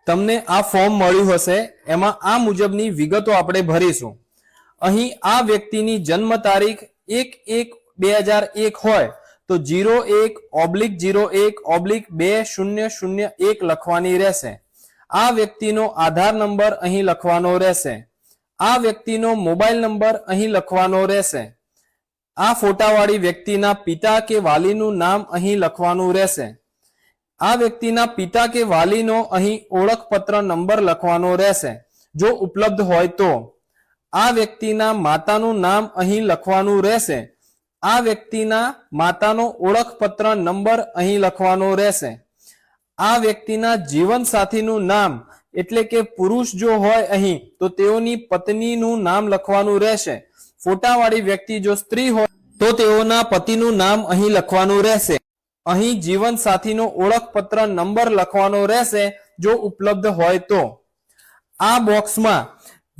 તમને આ ફોર્મ મળ્યું હશે, એમાં આ મુજબની વિગતો આપણે ભરીશું. અહીં આ વ્યક્તિની જન્મ તારીખ 1/1/2001 હોય તો 01/01/2001 લખવાની રહેશે. આ વ્યક્તિનો આધાર નંબર અહીં લખવાનો રહેશે. આ વ્યક્તિનો મોબાઈલ નંબર અહીં લખવાનો રહેશે. આ ફોટાવાળી વ્યક્તિના પિતા કે વાલીનું નામ અહીં લખવાનું રહેશે. આ વ્યક્તિના પિતા કે વાલીનો અહીં ઓળખપત્ર નંબર લખવાનો રહેશે જો ઉપલબ્ધ હોય તો. આ વ્યક્તિના માતાનું નામ અહીં લખવાનું રહેશે. આ વ્યક્તિના માતાનો ઓળખપત્ર નંબર અહીં લખવાનો રહેશે. આ વ્યક્તિના જીવનસાથીનું નામ એટલે કે પુરુષ જો હોય અહીં તો તેઓની પત્નીનું નામ લખવાનું રહેશે. ફોટાવાળી વ્યક્તિ જો સ્ત્રી હોય તો તેઓના પતિનું નામ અહીં લખવાનું રહેશે. અહીં જીવનસાથીનો ઓળખપત્ર નંબર લખવાનો રહેશે જો ઉપલબ્ધ હોય તો. આ બોક્સમાં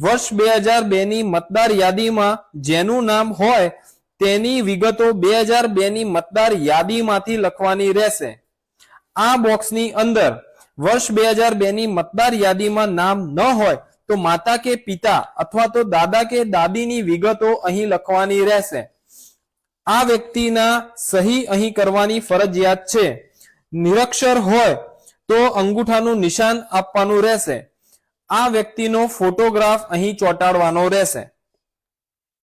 વર્ષ 2002 ની મતદાર યાદીમાં જેનું નામ હોય તેની વિગતો 2002 ની મતદાર યાદીમાંથી લખવાની રહેશે. આ બોક્સની અંદર વર્ષ 2002 ની મતદાર યાદીમાં નામ ન હોય તો માતા કે પિતા અથવા તો દાદા કે દાદીની વિગતો અહીં લખવાની રહેશે. આ વ્યક્તિના સહી અહીં કરવાની ફરજિયાત છે. નિરક્ષર હોય તો અંગૂઠાનું નિશાન આપવાનું રહેશે. આ વ્યક્તિનો ફોટોગ્રાફ અહીં ચોંટાડવાનો રહેશે.